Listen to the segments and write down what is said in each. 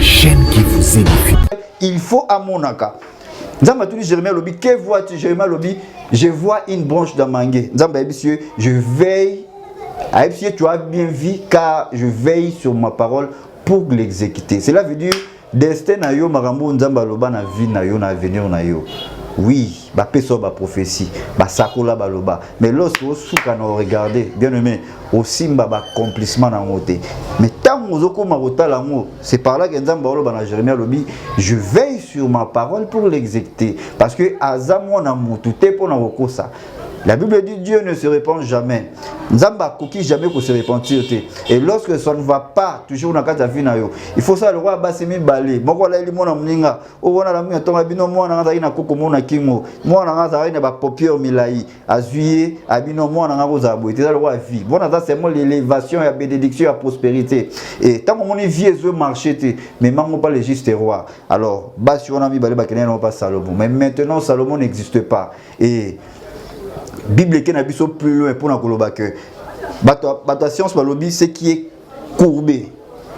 la chaîne qui vous édifie. Il faut à Monaka. Nzamba tu dis Jérémie Lobi, que vois-tu Jérémie Lobi? Je vois une branche d'amangué. Nzamba monsieur, je veille. Tu as bien vu car je veille sur ma parole pour l'exécuter. Cela veut dire destin na yo marambo nzamba loba na vie na yo na avenir na yo. Oui, ba peso ba prophétie, ba sakola ba loba. Mais lorsque vous souka na regarder, bien aimé, aussi ba accomplissement na ngote. Mais tant mozoko marota l'amour, c'est par là que nzamba loba na Jérémie lobi, je veille sur ma parole pour l'exécuter parce que azamo na mutu te pour na kosa. La Bible dit Dieu ne se répand jamais. Nzamba koki jamais pour se repentir. Et lorsque ça ne va pas, toujours dans la vie, il faut ça le roi Bassimi Balé. Moko la ili mona mninga. O wana la mninga tonga bino mona ngaza ina koko mona kingo. Mona ngaza ina ba popier milai. Azuye abino mona ngaza boy. C'est ça le roi vie. Bon ça c'est l'élévation, la bénédiction, la prospérité. Et tant que mon vie est marché mais mango pas le juste roi. Alors Bassi on a mis Balé bakene non pas Salomon. Mais maintenant Salomon n'existe pas. Et Bible qui n'a pas plus loin pour nous que la science balobi ce qui est courbé,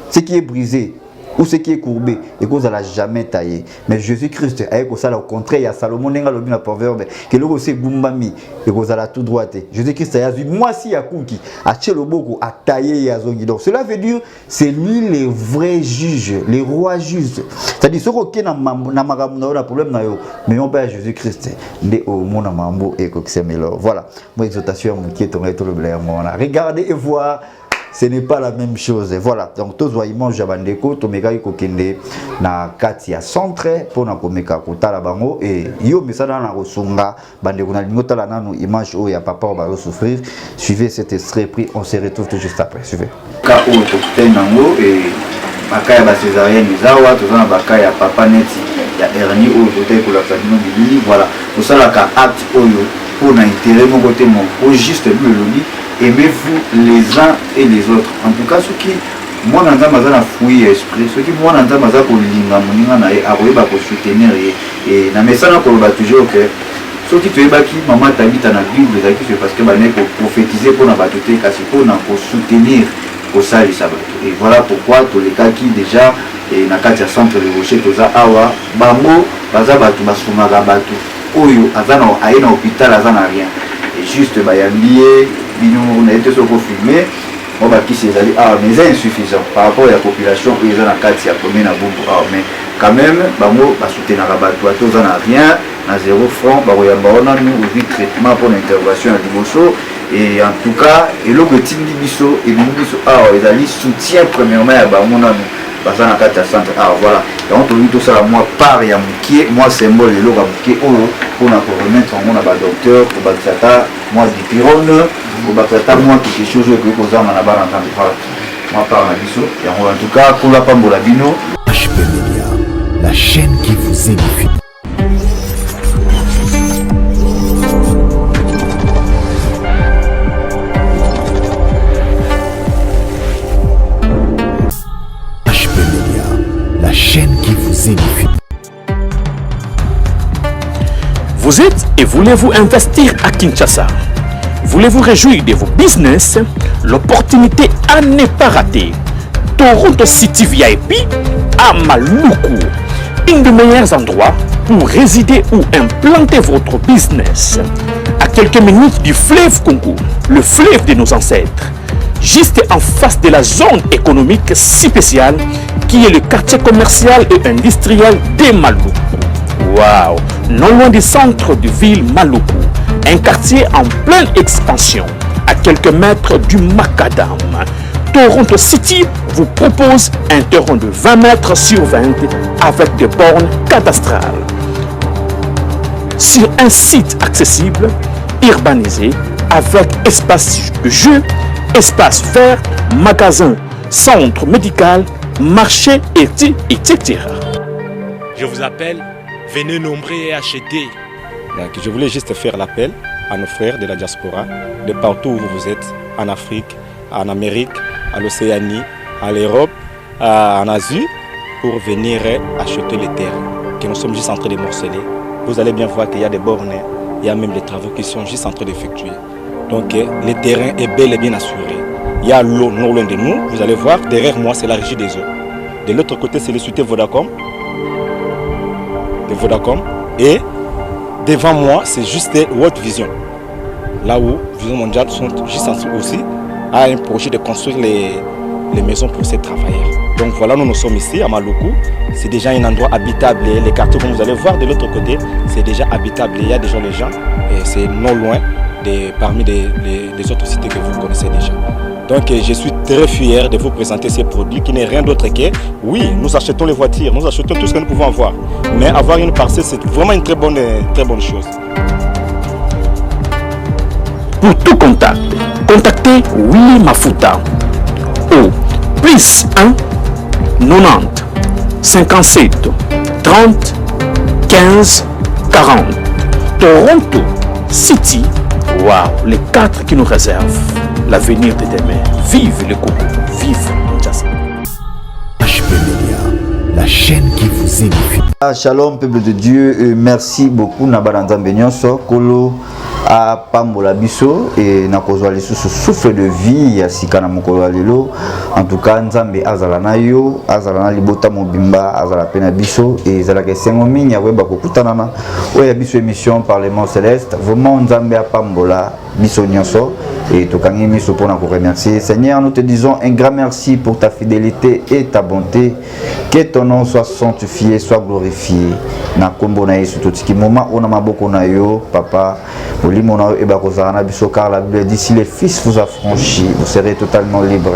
ce qui est brisé ou ce qui est courbé et qu'on n'a jamais taillé. Mais Jésus-Christ avec ça au contraire, il y a Salomon n'a lobi na proverbe que le c'est gumbami et qu'on a tout droite. Jésus-Christ a dit moi si yakuki a tcheloboko a taillé yazongi. Donc cela veut dire c'est lui le vrai juge, le roi juge. C'est-à-dire ce qui na magamu na problème na yo mais on père Jésus-Christ ndé au mona mambo et que c'est melo. Voilà, moi exhortation qui est tombé tout le blé moi. Regardez et voir. Ce n'est pas la même chose. Voilà. Donc, tous les gens jabandeko, tomeka ikokende na kati ya centre pour na komeka kotala bango et yo mesana na rosunga bandeko na lingota la nanu image o ya papa o ba souffrir. Suivez cet extrait pris, on se retrouve tout juste après. Suivez. Ka o to nango et bakaya ba césarienne zawa tozana bakaya papa neti ya erni o joté pour la famille bili voilà. Tout ça la ka acte oyo pour na intérêt mon côté mon au juste le lobby. Aimez-vous les uns et les autres. En tout cas, ceux qui, moi, dans un fouille esprit, ceux qui, moi, dans un pour l'inga, moninga, na aroye, pour soutenir, et na messana, pour le toujours, que ceux qui, tu es baki, maman, t'habites dans la Bible, c'est parce que, bah, pour prophétiser, pour n'a pas tout pour soutenir, pour ça, les sabbats. Et voilà pourquoi, tous les cas qui, déjà, et na katia centre de rocher, toza awa, bango, baza batu, basuma, batu, oyo, azana, aïna, hôpital, azana, rien. Et juste, bah, yambié, on a été filmé, on va qui c'est mais c'est insuffisant par rapport à la population où ils ont la carte, il y a combien mais quand même, on va soutenir la bateau, on n'a rien, à 0 francs, on a nous traitement pour l'intervention à Diboso et en tout cas, et le petit Dibiso et Dibiso, ils ont soutien premièrement à Bamona. Voilà, donc on tout ça moi par ya mukie moi symbole le loga mukie pour remettre mon aba docteur pour batata moi dipirone pour batata moi quelque chose que vous avez na ba entendre moi par la biso et en tout cas pour la pambola bino HP Media, la chaîne qui vous édifie. Chaîne qui vous édifie. Vous êtes et voulez-vous investir à Kinshasa? Voulez-vous réjouir de vos business? L'opportunité à ne pas rater. Toronto City VIP à Maluku. Un des meilleurs endroits pour résider ou implanter votre business. À quelques minutes du fleuve Congo, le fleuve de nos ancêtres. Juste en face de la zone économique si spéciale qui est le quartier commercial et industriel de Maluku. Waouh! Non loin du centre de ville Maluku, un quartier en pleine expansion, à quelques mètres du Macadam. Toronto City vous propose un terrain de 20 mètres sur 20 avec des bornes cadastrales. Sur un site accessible, urbanisé, avec espace de jeu, espace vert, magasin, centre médical, marché, etc. Je vous appelle, venez nombrer et acheter. Donc, je voulais juste faire l'appel à nos frères de la diaspora, de partout où vous êtes, en Afrique, en Amérique, à l'Océanie, à l'Europe, en Asie, pour venir acheter les terres que nous sommes juste en train de morceler. Vous allez bien voir qu'il y a des bornes, il y a même des travaux qui sont juste en train d'effectuer. Donc le terrain est bel et bien assuré. Il y a l'eau non loin de nous, vous allez voir, derrière moi c'est la régie des eaux. De l'autre côté, c'est les sociétés Vodacom. De Vodacom. Et devant moi, c'est juste World Vision. Là où Vision Mondiale sont juste aussi a un projet de construire les maisons pour ces travailleurs. Donc voilà, nous sommes ici à Maluku. C'est déjà un endroit habitable. Et les quartiers que vous allez voir de l'autre côté, c'est déjà habitable. Il y a déjà les gens. Et c'est non loin parmi les autres cités que vous connaissez déjà. Donc je suis très fier de vous présenter ces produits qui n'est rien d'autre que, oui, nous achetons les voitures, nous achetons tout ce que nous pouvons avoir. Mais avoir une parcelle, c'est vraiment une très bonne chose. Pour tout contact, contactez Willy Mafuta au plus 1 90 57 30 15 40. Toronto City. Waouh, les 4 qui nous réservent l'avenir de demain. Vive le Congo, vive Kinshasa. HP Media, la chaîne qui vous édifie. Shalom peuple de Dieu, merci beaucoup Nabaranza Benyoso, Kolo a Pambola Biso et Nakozwa Lisusu souffle de vie ya Sikana Mokolo Lelo. En tout cas, Nzambe Azalana yo, Azalana Libota Mobimba, Azala Pena Biso et Zalaka Sengomi, Yaweba Kokutanana, Oya Biso émission Parlement Céleste. Vraiment Nzambe a Pambola Biso Nyonso. Et Tokangi Miso pour nous remercier. Seigneur, nous te disons un grand merci pour ta fidélité et ta bonté. Que ton nom soit sanctifié, soit glorifié. Na kombo na Yesu tout ce qui moment on a maboko na yo, papa. Olimona e bakozana biso car la Bible dit si les fils vous affranchis, vous serez totalement libres.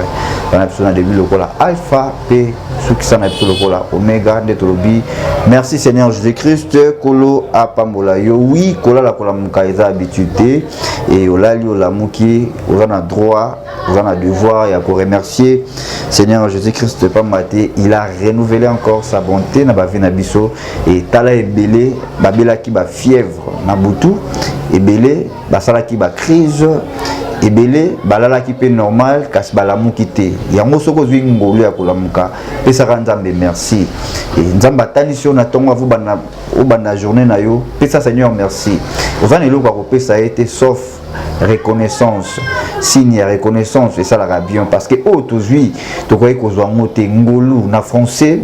Dans la début le kola alpha p ceux qui sont le kola oméga netolobi. Merci Seigneur Jésus-Christ. Kolo apambola yo. Oui, kola la kola mukaiza habitude et olali olamuki. Vous en avez droit, vous en avez devoir et à remercier Seigneur Jésus-Christ pas maté, il a renouvelé encore sa bonté na ba vie na biso et tala ebele babela ki ba fièvre na butu ebele basala ki ba crise ebele balala ki pe normal kasi balamuki te yango soko zwi ngolu ya kolamuka pesa Nzambe merci et Nzamba tanisio na tongo vous bana journée na yo pesa Seigneur merci vous en eloko ko pesa été sauf reconnaissance signe ya reconnaissance et ça la bien parce que aujourd'hui to koyi ko zwa ngote ngolu na français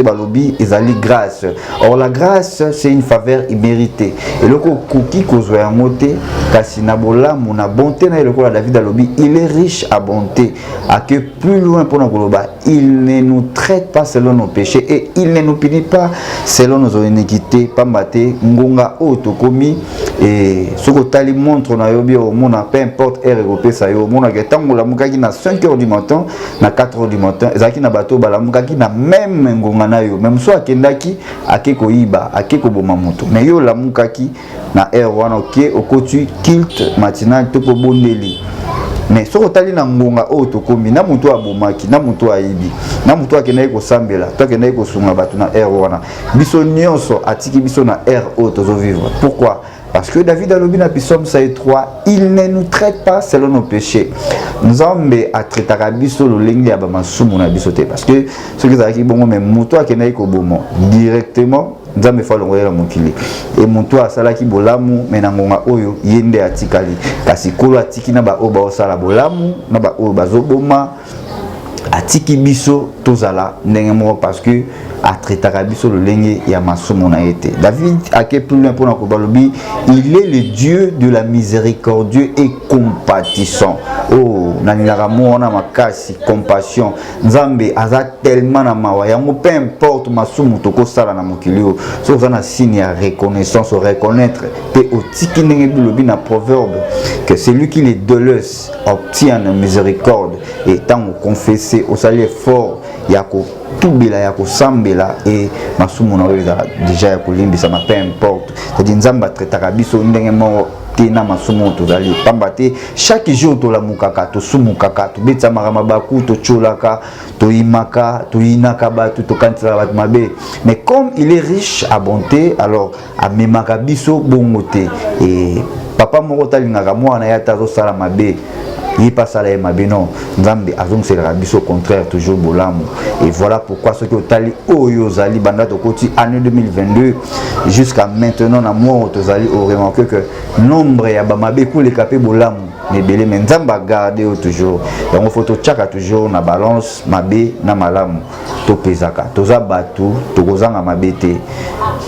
balobi ezali grâce. Or la grâce c'est une faveur imméritée et loko kuki ko zwa ngote kasi na bolamu na bonté na loko la David alobi il est riche à bonté à que plus loin pour ngoloba il ne nous traite pas selon nos péchés et il ne nous punit pas selon nos iniquités pambate ngonga otokomi et soko tali montre na yobi au monde peu importe heure européenne ça yo mon que tango la mukaki na 5h du matin na 4h du matin ezaki na bateau bala mukaki na même ngonga na yo même so akendaki akeko iba akeko boma moto mais yo la mukaki na heure wana ok okotu kilt matinal to ko bondeli mais soko tali na ngonga o to komi na muto abomaki na muto aibi na muto akendaki ko sambela to akendaki ko sunga batu na heure wana biso nyonso atiki biso na heure o tozo vivre. Pourquoi? Parce que David a lobi na Psaume 3, il ne nous traite pas selon nos péchés. Nzambe a traité biso lo lengi ya ba masumu na biso te parce que ce que ça qui bon mais muto akendaki ko bomo directement Nzambe fa longolela mokili et muto asala ki bolamu menangonga oyo yende atikali kasi kolo atiki na ba o ba osala bolamu na ba o bazoboma atiki biso tozala ndenge moko parce que a traité biso le lengi ya masumu na été. David a que plus loin pour na kobalobi, il est le Dieu de la miséricordieux et compatissant. Oh, nanilaka mona makasi compassion. Nzambe aza tellement na mawa yango peu importe masumu toko sala na mokili o. So zana signe ya reconnaissance, reconnaître pe otiki ndenge bilobi na proverbe que celui qui les dolosse obtient la miséricorde et tant confesser au salut fort yako tubila yako sambela et masumu na weza déjà yako limbisa ma peu importe c'est-à-dire nzamba traitaka biso ndenge mo tina masumu tozali pambate chaque jour to la mukaka to sumukaka to betsa marama baku to cholaka to imaka to inaka batu to kantila bat mabe mais comme il est riche à bonté alors a memaka biso bongote et papa moko talingaka mwana ya tazo sala mabe il passe à la mabino nzambe azong c'est le au contraire toujours bolamu. Et voilà pourquoi ce que tali oyo zali banda tokoti année 2022 jusqu'à maintenant na moi tozali au remarqué que nombre ya bamabe ko le capé bolamu mais belé mais nzamba garder toujours donc photo tchaka toujours na balance mabe na malamu to pesaka toza batu tokozanga mabete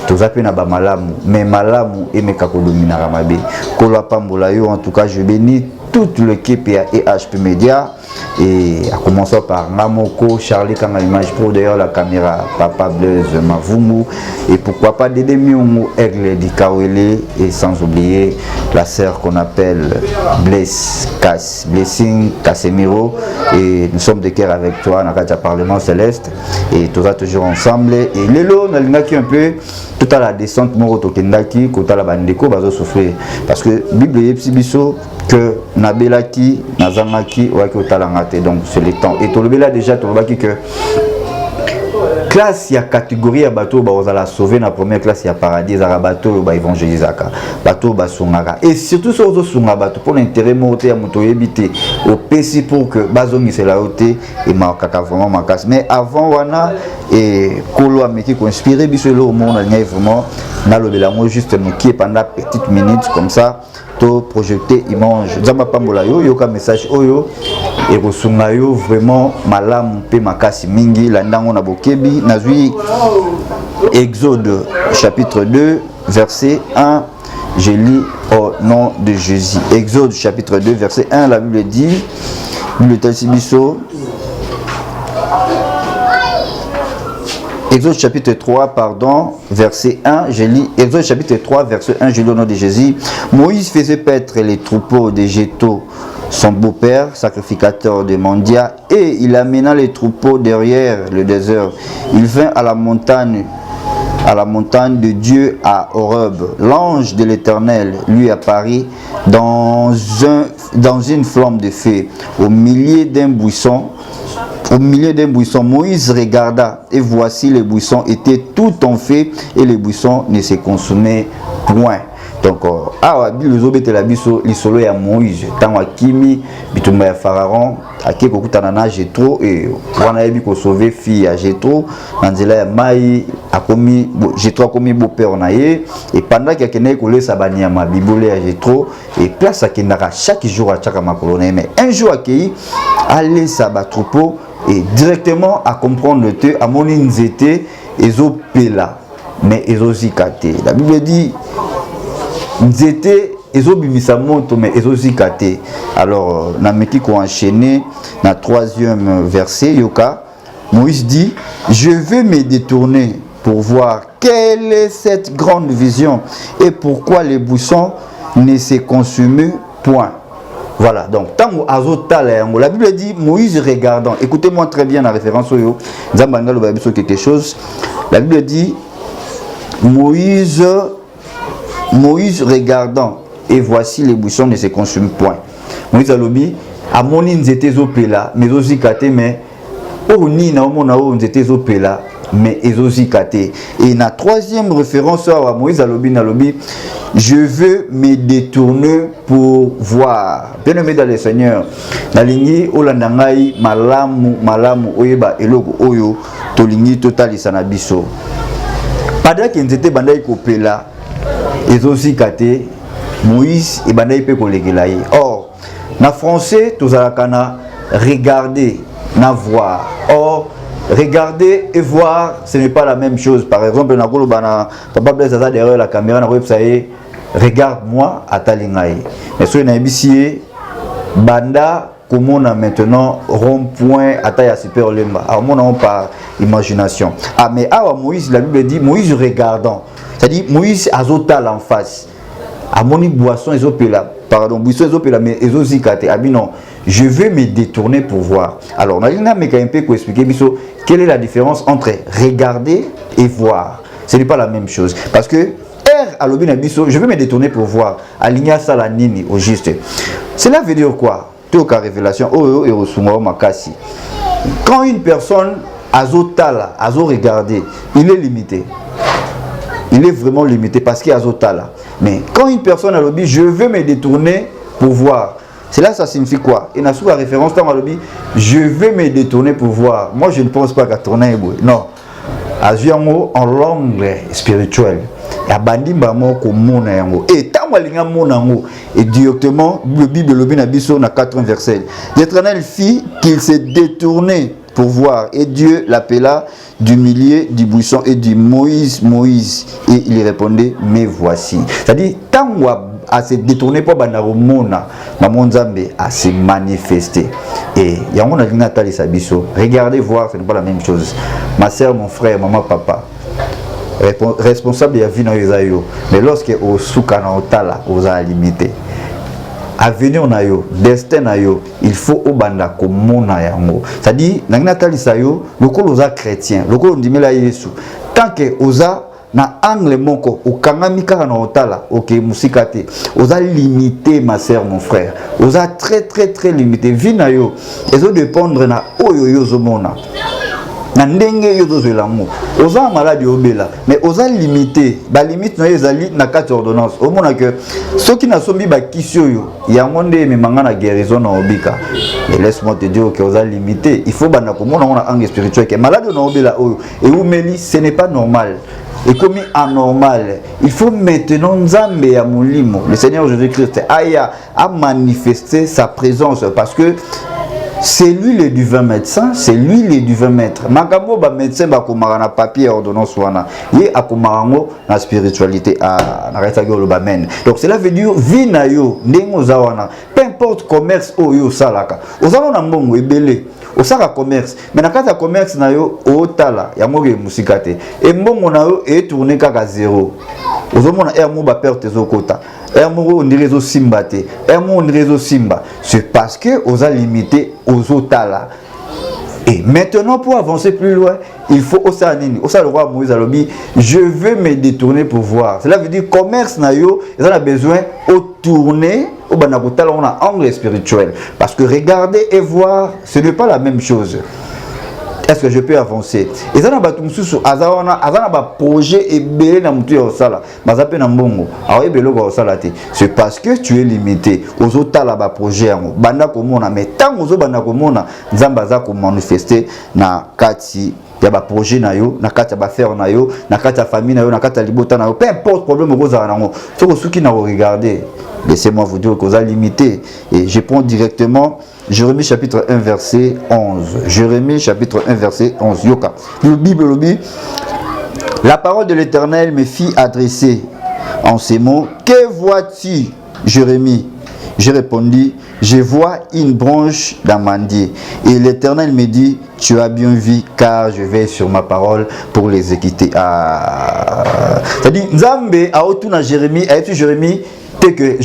toza pe na ba malamu mais malamu emeka ko dominara mabe ko la pambola yo. En tout cas je bénis toute l'équipe et EHP Media et à commencer par Namoko, Charlie Kanga Image Pro, d'ailleurs la caméra, Papa Blaise Mavumu et pourquoi pas Dédé Miumu, Aigle Dikawele et sans oublier la sœur qu'on appelle Blessing Casemiro et nous sommes de cœur avec toi, Nakatia Parlement Céleste et tout ça toujours ensemble et Lelo, Nalingaki un peu tout à la descente Moro Tokendaki, Kota la Bandeko, Bazo souffrir parce que Bible Yepsibiso que Nabelaki, Nazamaki, Wakotalangate, donc c'est le temps. Et Tolobela déjà, Tolobaki que classe, il y a catégorie à bateau, on va la sauver dans la première classe, il y a paradis, il y a bateau, évangéliser, bateau, basungara. Et surtout sur les sunga bateau, pour l'intérêt monté à moto éviter au PC pour que Bazongi c'est la haute et Markaka vraiment ma casse. Mais avant, Wana et Kolo Ameki qui inspiré, bisolo au monde, vraiment, Nalobela, moi juste qui est pendant petite minute comme ça. Projeté image zamba pambola yo yoka message oyo et kosunga yo vraiment malamu pe makasi mingi la ndango na bokebi nazui Exode chapitre 2 verset 1 je lis au nom de Jésus. Exode chapitre 2 verset 1 la Bible dit Bible Telsibiso Exode chapitre 3, pardon, verset 1, je lis, Exode chapitre 3, verset 1, je lis au nom de Jésus. Moïse faisait paître les troupeaux de Jéthro, son beau-père, sacrificateur de Mandia, et il amena les troupeaux derrière le désert. Il vint à la montagne de Dieu à Horeb. L'ange de l'Éternel lui apparut dans une flamme de feu, au milieu d'un buisson. Moïse regarda et voici les buissons étaient tout en feu et les buissons ne se consumaient point. Donc, l'isolo ya Moïse, tant Kimi, bitumba ya Pharaon, ake kokutana na Jéthro et wana yebi ko sauver fille à Jéthro, nanzela ya mai akomi Jéthro akomi beau-père na ye et pendant qu'il akene ko lesa bania ma bibole ya Jéthro et place akendaka chaque jour à chaka makolo na mais un jour akei aller sa ba troupeau et directement à comprendre le te à mon nzete ezopela mais ezozikate. La Bible dit nzete ezobimisa moto mais ezozikate. Alors nameki ko enchaîner na troisième verset yoka Moïse dit je vais me détourner pour voir quelle est cette grande vision et pourquoi les buissons ne se consument point. Voilà, donc tant la Bible dit Moïse regardant, écoutez-moi très bien la référence au quelque chose. La Bible dit Moïse regardant et voici les buissons ne se consument point. Moïse a lobi à mon inzete zopela mais aussi kate mais au ni na mona o nzete zopela mais ezozikate. Et la troisième référence à Moïse a lobi na lobi je veux me détourner pour voir. Bien-aimé dans le Seigneur, nalingi olandangai malamu oyeba eloko oyo tolingi totalisa na biso. Pendant que nzete bandai kopela ezozikate Moïse et bandai pe kolegela ye. Or na français tozalaka na regarder na voir. Or regarder et voir, ce n'est pas la même chose. Par exemple, Papa Blaise derrière la caméra, na website, regarde-moi à Talingaï. Mais sur une ici, Banda, comment on a maintenant rond-point à taille super lemba. Alors, on par imagination. Ah, mais Moïse, la Bible dit Moïse regardant. C'est-à-dire Moïse azotal en face. À mon boisson, pardon, boisson, mais ezozikate. Ah, non. Je vais me détourner pour voir. Alors, on a expliquer quelle est la différence entre regarder et voir. Ce n'est pas la même chose. Parce que je vais me détourner pour voir. Aligna salanini au juste. Cela veut dire quoi? Toka révélation. Quand une personne azotala, azo regarder, il est limité. Il est vraiment limité parce qu'il est azotala. Mais quand une personne a l'objet, je vais me détourner pour voir. Cela, ça signifie quoi? Et n'a la référence dans le je vais me détourner pour voir. Moi, je ne pense pas qu'à tourner. Non. En langue spirituelle. Et tant et directement, le Bible le Binabiso na 4 versets. L'Éternel fit qu'il s'est détourné pour voir. Et Dieu l'appela du milieu du buisson et dit Moïse, Moïse. Et il répondait, mais voici. C'est-à-dire, tant à se détourner pour Banaromona, Maman Zambé à se manifester. Et il y a un Nathalie Sabiso. Regardez voir, ce n'est pas la même chose. Ma soeur, mon frère, maman, papa. Responsable de la vie dans les aïeux. Mais lorsque au soukana au tala, aux a limité. Avenir na yo, destin na yo, il faut au banda komona yango. C'est-à-dire, Nathalie Sayo, le col aux chrétien, le col on dit mais là Yesu. Tant que osa na angle moko o kangami kaka na otala ok musikate oza limité ma sœur mon frère oza très limité vie na yo ezo dépendre na oyo yo zomona na ndenge yo zozela mo oza malade obela mais oza limité ba limite na ezali na 4 ordonnances au mona que ceux qui na sombi ba kisio yo ya ngonde me mangana guérison na obika et laisse-moi te dire que oza limité il faut bana ko mona on angle spirituel que malade na obela oyo et umeli ce n'est pas normal. Et comme anormal, il faut maintenant Nzambe ya Mulimo, le Seigneur Jésus-Christ a manifesté sa présence parce que c'est lui le divin médecin, c'est lui le divin maître. Makabo ba médecin ba komara na papier ordonnance wana, ye akomarango na spiritualité na retago lo bamen. Donc cela veut dire vie na yo ndengo zawana, peu importe commerce oyo salaka. Ozalo na mbongo ebele. Osaka commerce mais na kati ya commerce na yo otala yango ke musikate e mbongo na yo e tourner kaka zéro ozomona mo ba perte ezokota mo on dirait zo simba te mo on dirait zo simba c'est parce que oza limité ozotala. Et maintenant, pour avancer plus loin, il faut osa nini. Osa le roi Moïse alobi, je veux me détourner pour voir. Cela veut dire commerce na yo, ils ont besoin de tourner au banakotala on a angle spirituel. Parce que regarder et voir, ce n'est pas la même chose. Est-ce que je peux avancer? Et ça n'a pas tout sous azana ba projet et belé na mutu au sala. Mazape na mbongo. Alors ebelo ba sala te. C'est parce que tu es limité. Aux autres là ba projet yango. Banda komona mais tant ozo banda komona nzamba za ko manifester na kati ya ba projet na yo, na kati ya ba faire na yo, na kati ya famille na yo, na kati ya libota na yo. Peu importe problème ko za nango. Soko suki na regarder. Laissez-moi vous dire que vous avez limité. Et je prends directement Jérémie chapitre 1 verset 11. Jérémie chapitre 1 verset 11. Yoka. Le Bible le dit. La parole de l'Éternel me fit adresser en ces mots. Que vois-tu, Jérémie? J'ai répondu, je vois une branche d'amandier. Et l'Éternel me dit, tu as bien vu, car je vais sur ma parole pour l'exécuter. C'est-à-dire, Nzambe a autour Jérémie, a été Jérémie, que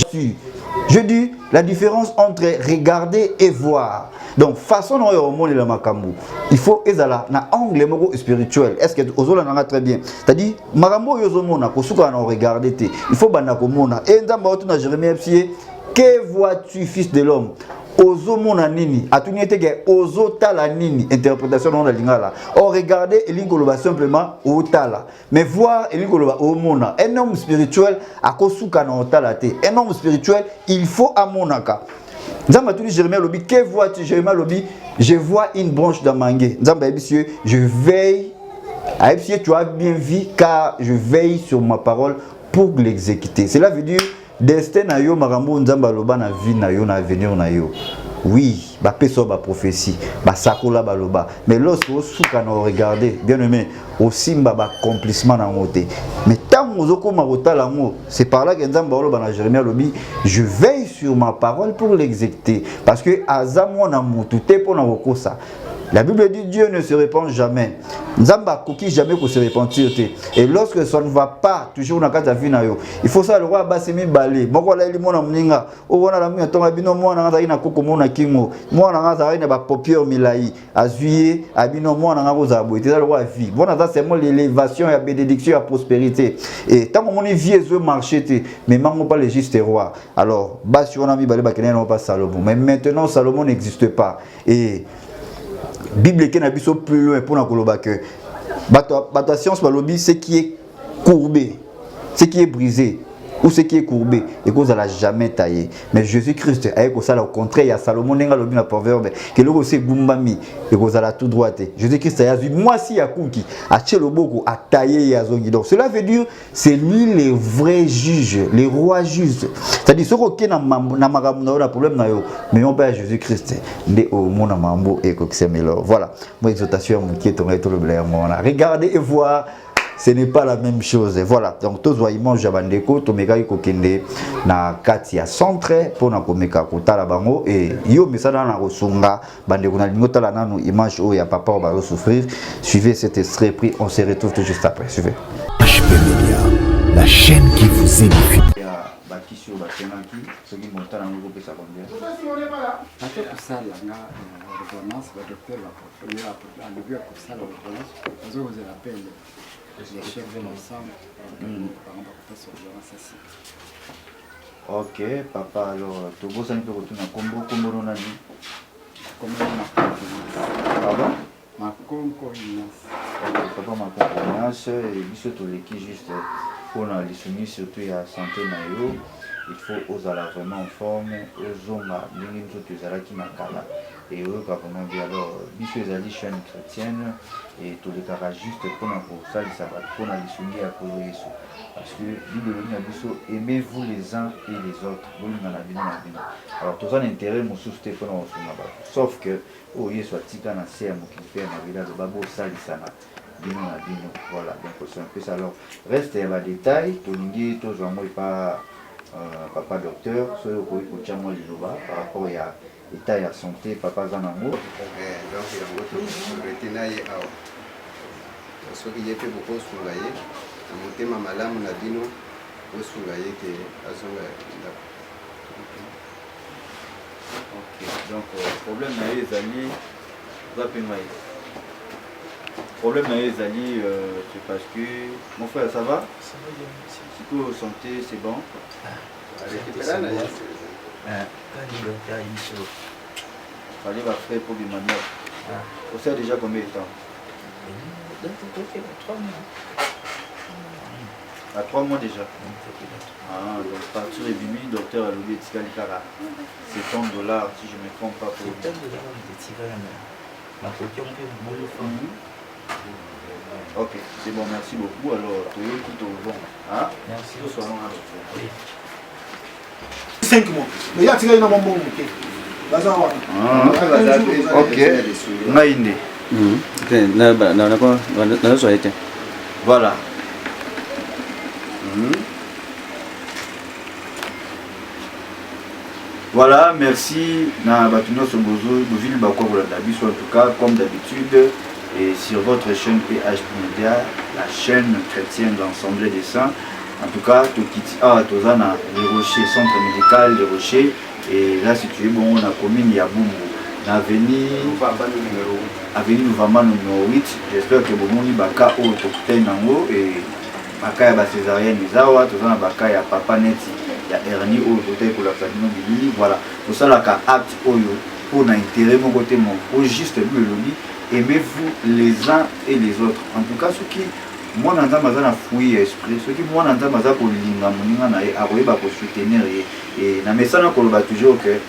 je dis la différence entre regarder et voir. Donc façon dont on monde la makambu, il faut ezala na angle moko spirituel. Est-ce que ozola nanga très bien? C'est-à-dire makambo yozomona ko suka na regarder te. Il faut bana ko mona. Et nzamba otu na Jérémie psie, que vois-tu fils de l'homme? Ozo mona nini atuni eteke ozo tala nini interprétation dans la lingala. Or regarder elingoloba simplement o tala mais voir elingoloba o mona. Un homme spirituel akosuka na otala te. Un homme spirituel il faut amonaka. Nzamba tuni Jérémie lobi que vois-tu? Jérémie lobi je vois une branche d'amangué. Nzamba monsieur je veille à monsieur tu as bien vu car je veille sur ma parole pour l'exécuter. Cela veut dire destin na yo marambo nzamba loba na vie na yo na avenir na yo. Oui, ba peso ba prophétie, ba sakola ba loba. Mais lorsque vous souka na regarder, bien aimé, au simba ba accomplissement na ngote. Mais tant ozoko marota la mo, c'est par là que nzamba loba na Jérémie lobi, je veille sur ma parole pour l'exécuter parce que azamo na mutu te pona kokosa. La Bible dit Dieu ne se répand jamais. Nzamba koki jamais pour se repentir. Et lorsque ça ne va pas, toujours dans la vie, il faut ça le roi Bassimi Balé. Moko la li mona mninga. O wana la mi tonga bino mona nga na koko mona kingo. Mona nga za na ba popier milai. Azuye abino mona nga za boité le roi vie. Bona ça c'est l'élévation et bénédiction et prospérité. Et tant que mon vie est marché mais mango pas le juste roi. Alors Bassi on a mis Balé bakene non pas Salomon. Mais maintenant Salomon n'existe pas. Et Bible qui n'a pas plus loin pour nous que la science balobi ce qui est courbé, ce qui est brisé ou ce qui est courbé et qu'on n'a jamais taillé. Mais Jésus-Christ, avec ça, au contraire, il y a Salomon, il y a le proverbe, que le aussi Gumbami, et qu'on a tout droite. Jésus-Christ a dit, moi si Yakuki, a Tcheloboko, a taillé Yazongi. Donc cela veut dire, c'est lui le vrai juge, le roi juge. C'est-à-dire, ce qu'on a un problème, mais on peut Jésus-Christ, mais au monde mambo et Coxemelo. Voilà, moi, exhortation, qui est tombé tout le blé. Regardez et voir. Ce n'est pas la même chose. Voilà. Donc, tous les gens Jabandeko, Tomeka Kokende, na Katia Centre, pour na Komeka Kotala Bango, et yo, mais ça dans la Rosunga, Bandeko na Lingotala Nanu, image où il y a papa, on va souffrir. Suivez cet extrait pris, on se retrouve tout juste après. Suivez. HP Media, la chaîne qui vous édifie. Bakisio Bakenaki, ce qui monte dans le groupe secondaire. Ate kusala nga ordonnance ba docteur ba professeur a levé à kusala ordonnance zo vous appelle les chefs de l'ensemble par rapport à cette ordonnance ici. Ok, papa, alors Togo ça ne peut retourner à Combo, Combo non ami. Comment Pardon? ma conco Ignace. Ok, papa ma conco Ignace, et biso to leki juste pour les soumis surtout à santé naïo. Il faut oser vraiment en forme, aux hommes, les gens qui m'accalent. Et eux, vraiment bien alors, biso les chaîne chrétienne et tous les cas juste pour ça, les sabbats, pour les soumis à Kolo Yesu. Parce que Bible dit à biso, aimez-vous les uns et les autres. Alors, tout ça l'intérêt, mon souci pour nous sauf que, oh Yesu a tika na sea mon qui fait ma vida de babo salisana. Voilà, donc c'est un peu ça. Alors, reste un détail, Toningi, tout le monde pas. Papa docteur, soit au Kochamo Liloba, par rapport à l'état de santé, papa Zanamo. Donc, il y a ce qui est fait beaucoup sur la yé, mon thème à Malam, on a dit non, sur la yé qui est à son. Ok, donc, problème à les alliés, problème à les alliés, c'est parce que mon frère, ça va? Ça va bien, merci. Si tout santé, c'est bon? Fallait va faire pour des manières. Vous savez déjà combien de temps? À 3 mois déjà. Ah, donc partir et bimi, docteur a loué Tikalikara. C'est $100 si je ne me trompe pas. Pour ok, c'est bon, merci beaucoup. Alors, tout au bon. Hein? Merci. Nous soyons à l'autre. 5 mois. Mais il y a tiré dans mon bon ok. Maïndé. Voilà. Voilà, merci. Na Batuno Sobozo, de Ville Bakwa en tout cas, comme d'habitude, et sur votre chaîne PHP Media, la chaîne chrétienne de l'Assemblée des Saints. En tout cas, Tozana, les Rochers, centre médical, les Rochers, et là situé bon, on a commune Yabumbu, l'avenue Nouvama numéro 8. J'espère que vous avez Baka au Tokten Nango et Baka ya Césarienne Mizawa, Tozana Baka ya Papa Neti, ya Ernie au côté pour la famille Bili. Voilà, tout ça là, acte pour l'intérêt, mon côté, mon pour juste le lobby. Aimez-vous les uns et les autres. En tout cas, ceux qui moi n'entends pas na fouiller esprit, ceux qui moi n'entend pas pour linga moninga na aroye ba pour soutenir et na mesana ko ba toujours que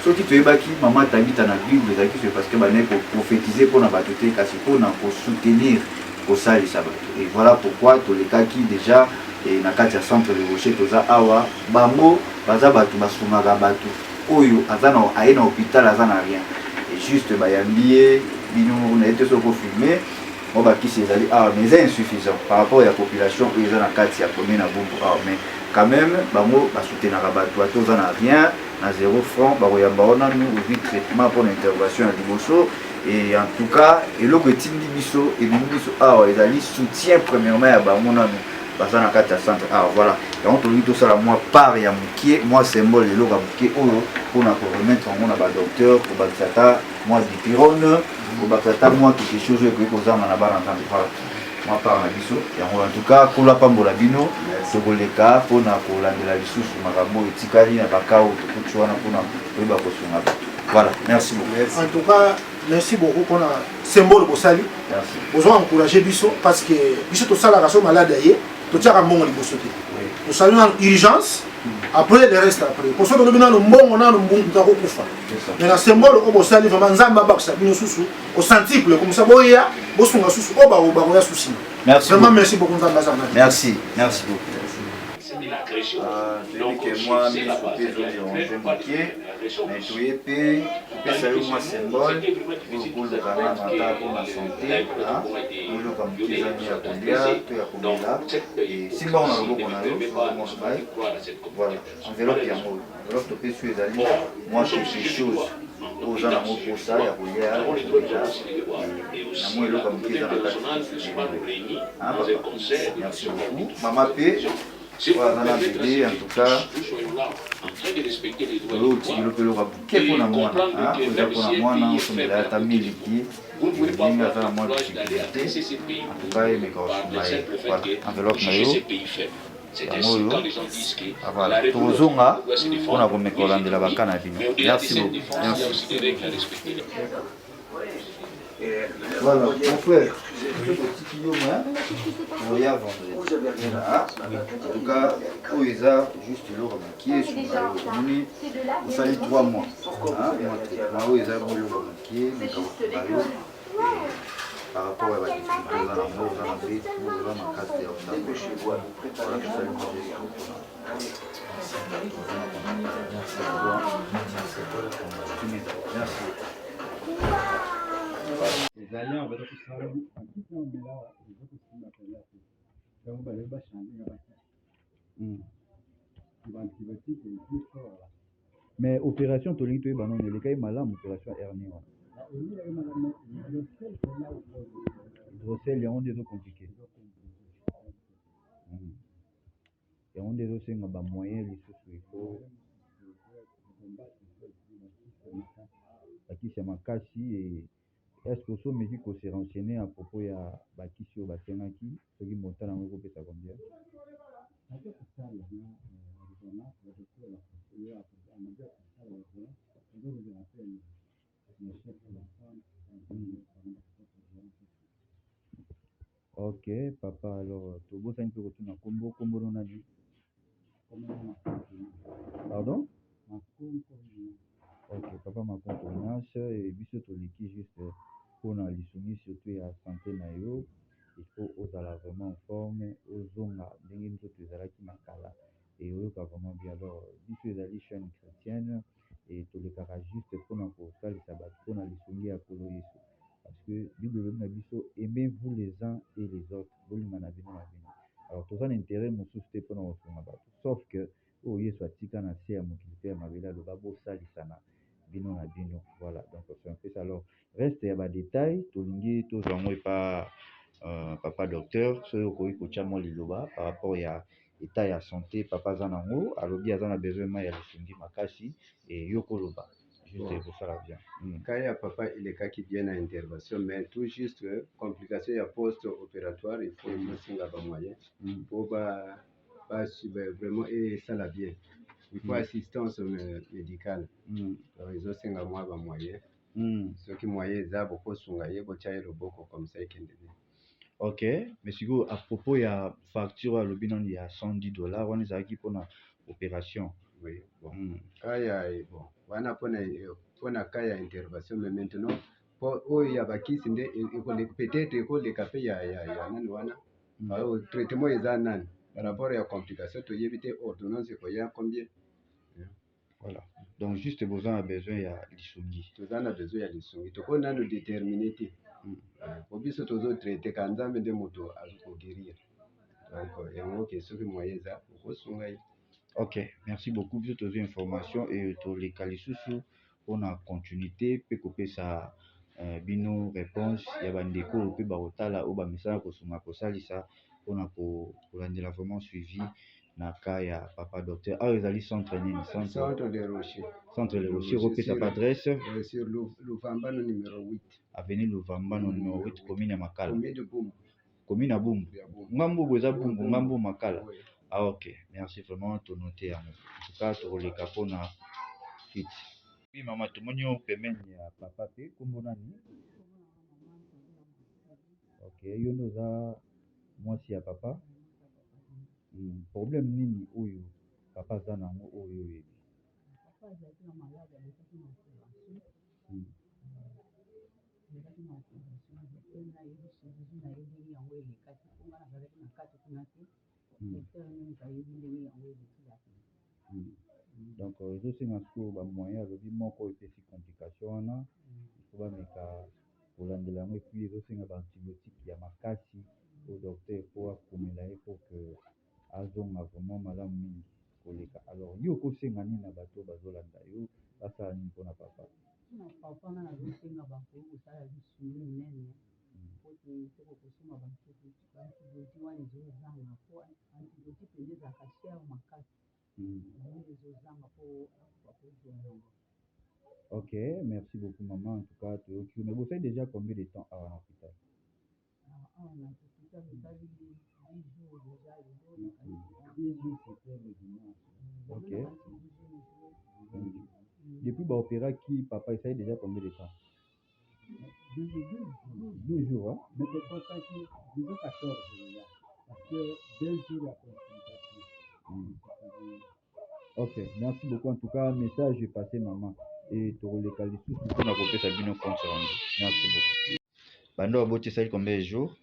ceux qui te baki maman t'habite na Bible c'est parce que ba ne pour prophétiser pour na batoté kasi pour na pour soutenir pour ça les sabbats. Et voilà pourquoi tous les cas qui déjà et na katia centre de Rocher toza awa bango baza batu basungaka batu oyo azana aina hôpital azana rien et juste ba yambié bino on a été sur filmer. Moi, qui c'est mais c'est insuffisant par rapport à la population où ils ont la carte, il y a combien de mais quand même, bango ba soutenir abato tous en a rien, na 0 francs, ba ya baona nous ouvrir traitement pour l'intervention à Liboso et en tout cas, et le que tindi biso et biso ils allaient soutien premièrement à bamona nous basa na carte centre. Voilà. Et on te dit tout ça là moi par ya mukie, moi symbole le loga mukie pour na remettre en mon docteur pour batata moi dipirone pour batata moi quelque chose que aux âmes na ba entendre voilà. Moi par na biso et en tout cas pour la pambola bino c'est pour les cas pour na ko landela lisusu makambo etikali na bakao tout chwana pour na ba ko sunga. Voilà, merci beaucoup. Merci. En tout cas, merci beaucoup pour le symbole pour salut. Merci. Vous avez encouragé Bisso parce que Bisso tout ça la raison malade totiaka mbongo liboso te tosali nano urgence après le reste après pour ça tolobi nano mbongo nano mbungu takokufa mais na symbole oyo bosali vraiment nzambe abakisa bino susu osantiple comme ça boya bosunga susu oyo bakoya susi vraiment merci beaucoup nzambe aza na merci beaucoup. Que moi, mes mais tu es payé, moi symbole pour le canal pour la santé, pour le campus et si on a le bon voilà, enveloppe yango, enveloppe tu peux suivre moi quelque chose aux gens pour ça, il y a pour merci beaucoup, maman paie. Voilà, en tout cas, voilà, mon frère, on y a vendredi. En tout cas, pour les arts, juste le remarquer, vous savez 3 mois. Par rapport à la difficulté dans la mort, dans la vie, dans ma carte et mais opération tolingi toyeba nano elekai malamu opération hernie wana hydrocèle yango nde ezo compliqué yango nde ezosenga bamoyen lisusu ifo bakisi ya makasi est-ce que osomeki kose renseigner à propos ya bakisi oyo batengaki soki montant yango ekopesa combien ok papa alors tobosani mpe kotuna kombo nonani pardon ok papa makonko et biso toleki juste mpona lisungi surtout ya santé na yo il faut ozala vraiment en forme ozonga ndenge nzoto ezalaki na kala et oyoka vraiment bien alors biso ezali chaîne chrétienne et tolekaka juste mpona kosalisa bato mpona lisungi ya kolo yesu parce que bible elobi na biso aimez-vous les uns et les autres bolinga na bino na bino alors toza na intérêt mosusu te mpona kosunga bato sauf que oyo yesu atika na se ya mokili mpe ya mabele aloba bosalisana bino na bino voilà donc c'est un peu ça alors reste ya badétail tolingi tozwa yango epa papa docteur soki okoki kotia mwa liloba par rapport ya état ya santé papa aza nango alobi aza na besoin ma ya lisungi makasi e yo koloba juste kosala bien cas ya papa elekaki bien na intervention mais tout juste complication ya post opératoire il faut ezosinga bamoyen po vraiment esala bien il faut assistance médicale ezosinga mwa bamoyen soki moyen eza bokosunga ye botia ye loboko comme ça ekende bien. Ok, mais sikoyo à propos ya facture alobi nano ya $110 wana ezalaki mpona opération oui bon kaya bon wana mpona cas ya intervention mais maintenant po oyo ya bakisi nde peut-être ekoleka mpe ya nani wana traitement eza nani par rapport ya complication toyebi te ordonnance ekoya combien. Voilà. Donc juste besoin a besoin ya lisungi. Toza na besoin ya lisungi. Toko nano déterminer te. Po biso tozo traiter ka nzambe nde moto azokoguérir. Donc yango ke soki moyen za okosunga ye. Ok, merci beaucoup biso tozo information et to leka lisusu pona continuité pe kopesa bino réponse ya bandeko pe bakotala o ba message kosunga kosalisa pona kolandela vraiment suivi na cas ya papa docteur awa ezali centre nini centre de Rocher. Centre de Rocher repesa pa adresse sur Louvambano numéro 8 avenue Louvambano numéro 8 commune ya Makala commune de Bumbu commune ya Bumbu ngambo boza Bumbu ngambo Makala. Ah ok, merci vraiment to noter en tout cas to leka pona fit oui mama tomoni o pembeni ya papa pe kombo nani ok yo ndo za mwasi ya papa Problème nini oyo papa aza nango oyo oyebi? Papa azalaki na malade alekaki na opération. Alekaki na opération pe nayebi chirurgie nayebi yango elekaki mpo nga nazalaki na kati kuna te docteur nini kayebi ndenge yango elekilaki. Donc ezosenga sikoyo bamoyen alobi moko epesi complication wana ifo bameka kolandela yango epui ezosenga baantibiotique ya makasi o docteur po akomela ye po ke azonga vraiment malamu mingi koleka. Alors yo okosenga nini na bato bazolanda yo basala nini mpona papa? Na papa nga nazosenga bakoki kosala lisuni minene po toko kosoma baantibiotique wana ezozanga po antibiotique penza ezalaka chere makasi ezozanga po bakozwa yango. Ok, merci beaucoup maman. En tout cas, tu me bossez déjà combien de temps à l'hôpital? À l'hôpital, vous avez 10 jours déjà. 10 jours, c'était le dimanche. Ok. Depuis l'opéra qui papa essaye déjà combien de temps? 12 jours, hein? Mais c'est pour ça que disons 14 déjà. Parce que 2 jours la consultation. Ok, merci beaucoup. En tout cas, message est passé maman. Et tu les qualifies pour la copie Sabino compte rendu. Merci beaucoup. Bando Aboté, ça combien de jours?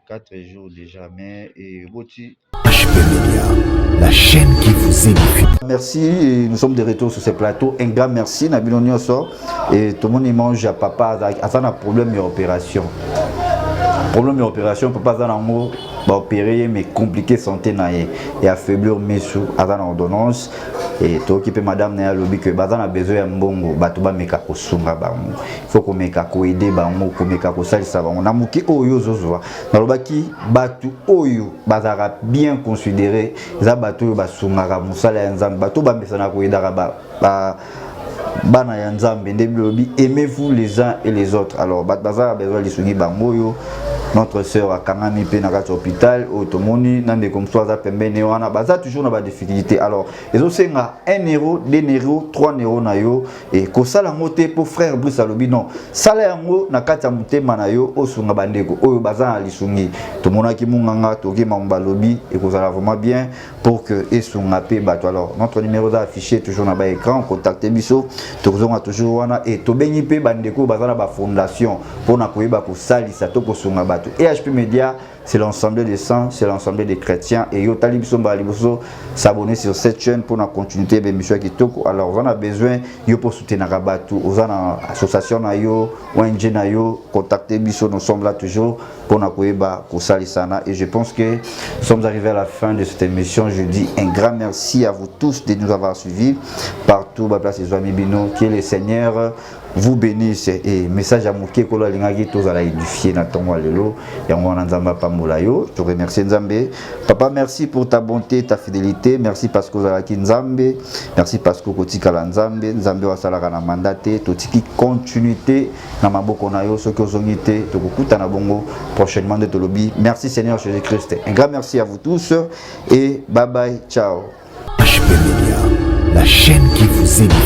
4 jours déjà, mais et Boti. HP Media, la chaîne qui vous édifie. Merci, et nous sommes de retour sur ce plateau. Un grand merci, Nabino Nyoso. Et tout le monde mange à papa, à un problème d'opération. Problème d'opération, papa a un mot. Va opérer mais compliqué santé naie et affaiblir mes sous à une ordonnance et toi qui peut madame na lobby que bazan a besoin ya mbongo bato ba meka ko sunga bango il faut ko meka ko aider bango ko meka ko salisa bango na muki oyo zozwa na lobaki bato oyo bazara bien considéré za bato ba sunga ka musala ya nzambe bato ba mesana ko aider ba bana ya nzambe ndebi lobby aimez-vous les uns et les autres alors bazara besoin li sungi bango yo. Notre sœur a quand même été dans l'hôpital, automoni, dans des comme ça, pembeni wana, baza toujours dans la difficulté. Alors, ils ont 1 euro, 2 euros, 3 euros na yo et ko sala moté pour frère Bruce alobi non. Sala yango na kati ya mutema na yo osunga bandeko oyo baza lisungi. To monaki munganga to ki mamba lobi et ko sala vraiment bien pour que esunga pe bato. Alors, notre numéro est affiché toujours dans bas écran, contactez biso, to zonga toujours wana et to benyi pe bandeko baza na ba fondation pour na koyeba ko salisa to ko sunga bato. Et HP Media, c'est l'ensemble des saints, c'est l'ensemble des chrétiens. Et Yotali Biso Baliboso s'abonner sur cette chaîne pour la continuité de l'émission Kitoko. Alors, on a besoin de soutenir Rabatu, on a association Nayo, ONG Nayo, contactez Biso, nous sommes là toujours pour nous Sana. Et je pense que nous sommes arrivés à la fin de cette émission. Je dis un grand merci à vous tous de nous avoir suivis partout, à place des amis Bino, qui est le Seigneur vous bénisse et message à Mouké Kola Lingagi tous à la édifier na tongo lelo yango na nzamba pambola yo. Je remercie Nzambe. Papa, merci pour ta bonté, ta fidélité. Merci parce que vous avez Nzambe. Merci parce que kotika la Nzambe. Nzambe wa salaka na mandate totiki continuité na maboko na yo ce que vous ongité to kokuta na bongo prochainement de Tolobi. Merci Seigneur Jésus-Christ. Un grand merci à vous tous et bye bye, ciao. HP Media, la chaîne qui vous édifie.